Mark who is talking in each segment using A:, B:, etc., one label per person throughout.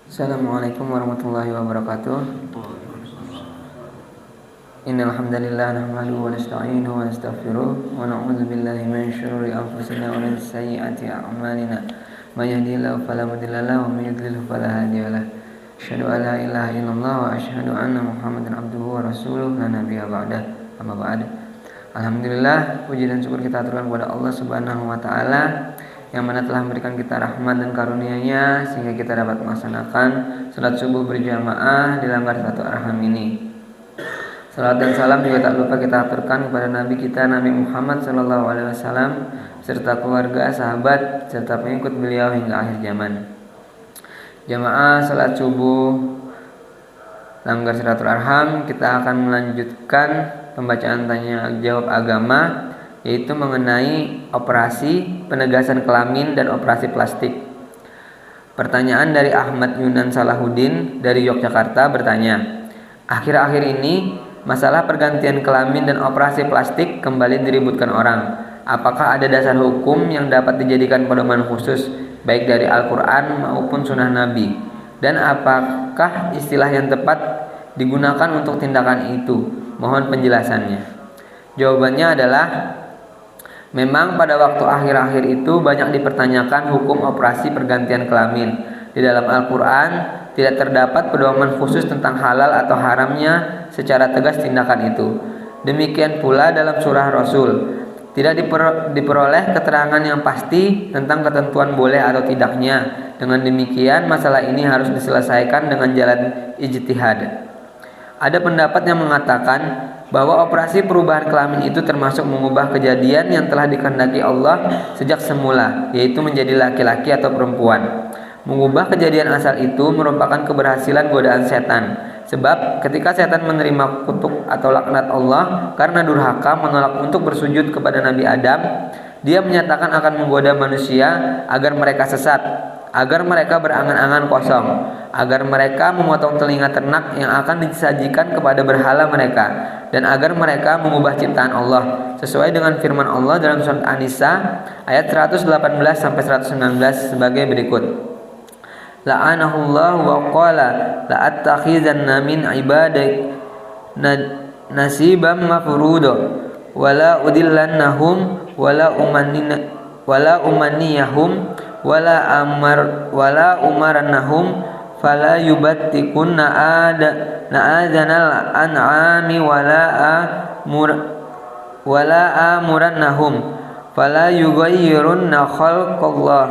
A: Assalamualaikum warahmatullahi wabarakatuh. Innal hamdalillah nahmaduhu wa nasta'inuhu wa nastaghfiruh wa na'udzu billahi min syururi anfusina wa min sayyiati a'malina. May yahdihillahu fala mudilla lahu wa may yudlil fala hadiya lahu. Asyhadu an la ilaha illallah wa asyhadu anna Muhammadan abduhu wa rasuluh la nabiyya ba'dah. Amma ba'd. Alhamdulillah, puji dan syukur kita aturkan kepada Allah Subhanahu wa taala yang mana telah memberikan kita rahmat dan karunia-Nya sehingga kita dapat melaksanakan salat subuh berjamaah di lembar satu arham ini. Salat dan salam juga tak lupa kita aturkan kepada Nabi kita Nabi Muhammad SAW serta keluarga, sahabat serta pengikut beliau hingga akhir zaman. Jamaah salat subuh Langgar Silatul Arham, kita akan melanjutkan pembacaan tanya jawab agama, yaitu mengenai operasi penegasan kelamin dan operasi plastik. Pertanyaan dari Ahmad Yunan Salahuddin dari Yogyakarta bertanya, akhir-akhir ini masalah pergantian kelamin dan operasi plastik kembali diributkan orang. Apakah ada dasar hukum yang dapat dijadikan pedoman khusus baik dari Al-Quran maupun Sunnah Nabi? Dan apakah istilah yang tepat digunakan untuk tindakan itu? Mohon penjelasannya. Jawabannya adalah memang pada waktu akhir-akhir itu banyak dipertanyakan hukum operasi pergantian kelamin. Di dalam Al-Quran tidak terdapat pedoman khusus tentang halal atau haramnya secara tegas tindakan itu. Demikian pula dalam surah Rasul tidak diperoleh keterangan yang pasti tentang ketentuan boleh atau tidaknya. Dengan demikian masalah ini harus diselesaikan dengan jalan ijtihad. Ada pendapat yang mengatakan bahwa operasi perubahan kelamin itu termasuk mengubah kejadian yang telah dikehendaki Allah sejak semula, yaitu menjadi laki-laki atau perempuan. Mengubah kejadian asal itu merupakan keberhasilan godaan setan. Sebab ketika setan menerima kutuk atau laknat Allah karena durhaka menolak untuk bersujud kepada Nabi Adam, dia menyatakan akan menggoda manusia agar mereka sesat, agar mereka berangan-angan kosong, agar mereka memotong telinga ternak yang akan disajikan kepada berhala mereka, dan agar mereka mengubah ciptaan Allah sesuai dengan firman Allah dalam surat An-Nisa ayat 118-119 sebagai berikut. La'anahullah wa qala la'attakhizanna min ibadik nasiban mafruḍa wala udillannahum wala umanniyahum wala umarannahum fala yubattikunna na'adzanal an'ami wala amurannahum fala yughayyirunna khalqallah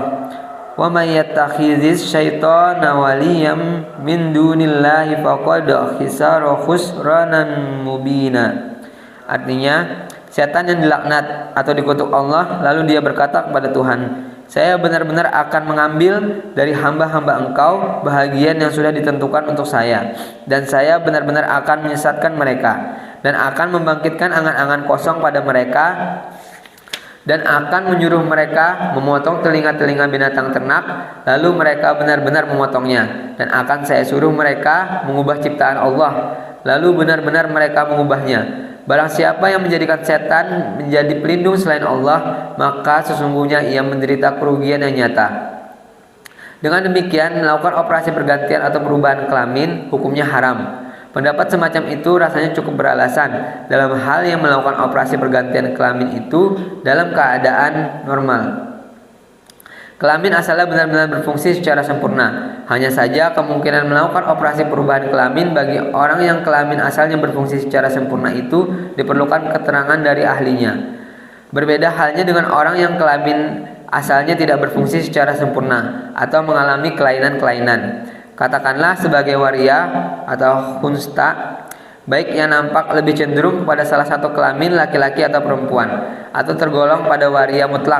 A: wa may yattakhidhis syaitana waliyyan min dunillahi faqad khasara khusranan mubina. Artinya, setan yang dilaknat atau dikutuk Allah lalu dia berkata kepada Tuhan, saya benar-benar akan mengambil dari hamba-hamba Engkau bahagian yang sudah ditentukan untuk saya, dan saya benar-benar akan menyesatkan mereka dan akan membangkitkan angan-angan kosong pada mereka, dan akan menyuruh mereka memotong telinga-telinga binatang ternak, lalu mereka benar-benar memotongnya, dan akan saya suruh mereka mengubah ciptaan Allah, lalu benar-benar mereka mengubahnya. Barang siapa yang menjadikan setan menjadi pelindung selain Allah, maka sesungguhnya ia menderita kerugian yang nyata. Dengan demikian, melakukan operasi pergantian atau perubahan kelamin hukumnya haram. Pendapat semacam itu rasanya cukup beralasan dalam hal yang melakukan operasi pergantian kelamin itu dalam keadaan normal. Kelamin asalnya benar-benar berfungsi secara sempurna. Hanya saja kemungkinan melakukan operasi perubahan kelamin bagi orang yang kelamin asalnya berfungsi secara sempurna itu diperlukan keterangan dari ahlinya. Berbeda halnya dengan orang yang kelamin asalnya tidak berfungsi secara sempurna atau mengalami kelainan-kelainan. Katakanlah sebagai waria atau khunsta, baik yang nampak lebih cenderung kepada salah satu kelamin laki-laki atau perempuan, atau tergolong pada waria mutlak,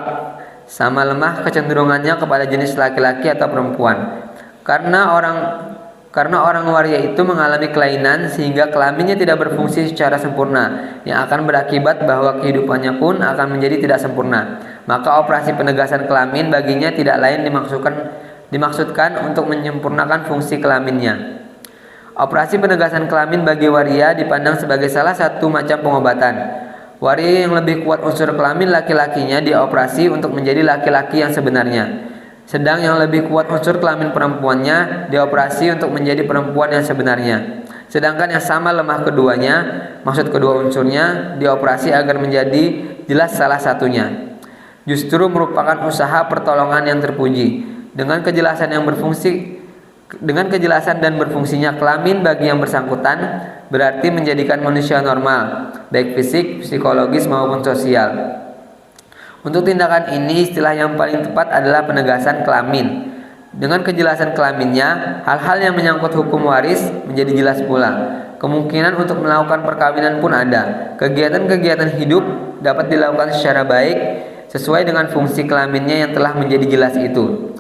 A: sama lemah kecenderungannya kepada jenis laki-laki atau perempuan. Karena orang waria itu mengalami kelainan sehingga kelaminnya tidak berfungsi secara sempurna, yang akan berakibat bahwa kehidupannya pun akan menjadi tidak sempurna. Maka operasi penegasan kelamin baginya tidak lain dimaksudkan untuk menyempurnakan fungsi kelaminnya. Operasi penegasan kelamin bagi waria dipandang sebagai salah satu macam pengobatan. Waria yang lebih kuat unsur kelamin laki-lakinya dioperasi untuk menjadi laki-laki yang sebenarnya. Sedang yang lebih kuat unsur kelamin perempuannya dioperasi untuk menjadi perempuan yang sebenarnya. Sedangkan yang sama lemah keduanya, maksud kedua unsurnya, dioperasi agar menjadi jelas salah satunya. Justru merupakan usaha pertolongan yang terpuji. Dengan kejelasan dan berfungsinya kelamin bagi yang bersangkutan berarti menjadikan manusia normal, baik fisik, psikologis maupun sosial. Untuk tindakan ini istilah yang paling tepat adalah penegasan kelamin. Dengan kejelasan kelaminnya, hal-hal yang menyangkut hukum waris menjadi jelas pula. Kemungkinan untuk melakukan perkawinan pun ada. Kegiatan-kegiatan hidup dapat dilakukan secara baik sesuai dengan fungsi kelaminnya yang telah menjadi jelas itu.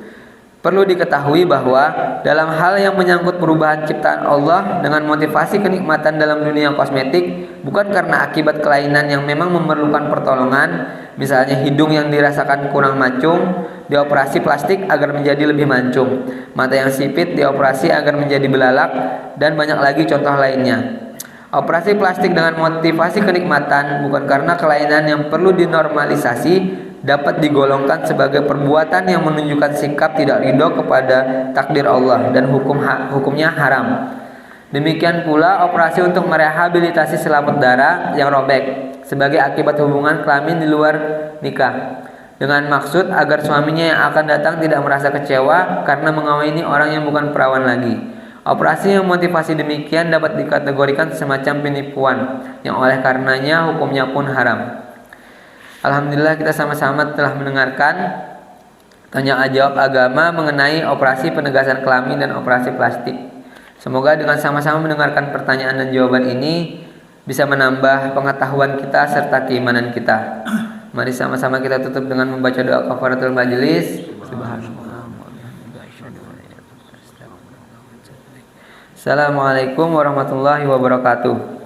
A: Perlu diketahui bahwa dalam hal yang menyangkut perubahan ciptaan Allah dengan motivasi kenikmatan dalam dunia kosmetik bukan karena akibat kelainan yang memang memerlukan pertolongan, misalnya hidung yang dirasakan kurang mancung, dioperasi plastik agar menjadi lebih mancung, mata yang sipit dioperasi agar menjadi belalak, dan banyak lagi contoh lainnya. Operasi plastik dengan motivasi kenikmatan bukan karena kelainan yang perlu dinormalisasi dapat digolongkan sebagai perbuatan yang menunjukkan sikap tidak ridho kepada takdir Allah dan hukumnya haram. Demikian pula operasi untuk merehabilitasi selaput darah yang robek sebagai akibat hubungan kelamin di luar nikah, dengan maksud agar suaminya yang akan datang tidak merasa kecewa karena mengawini orang yang bukan perawan lagi. Operasi yang motivasi demikian dapat dikategorikan semacam penipuan yang oleh karenanya hukumnya pun haram. Alhamdulillah kita sama-sama telah mendengarkan tanya jawab agama mengenai operasi penegasan kelamin dan operasi plastik. Semoga dengan sama-sama mendengarkan pertanyaan dan jawaban ini bisa menambah pengetahuan kita serta keimanan kita. Mari sama-sama kita tutup dengan membaca doa kafaratul majelis. Assalamualaikum warahmatullahi wabarakatuh.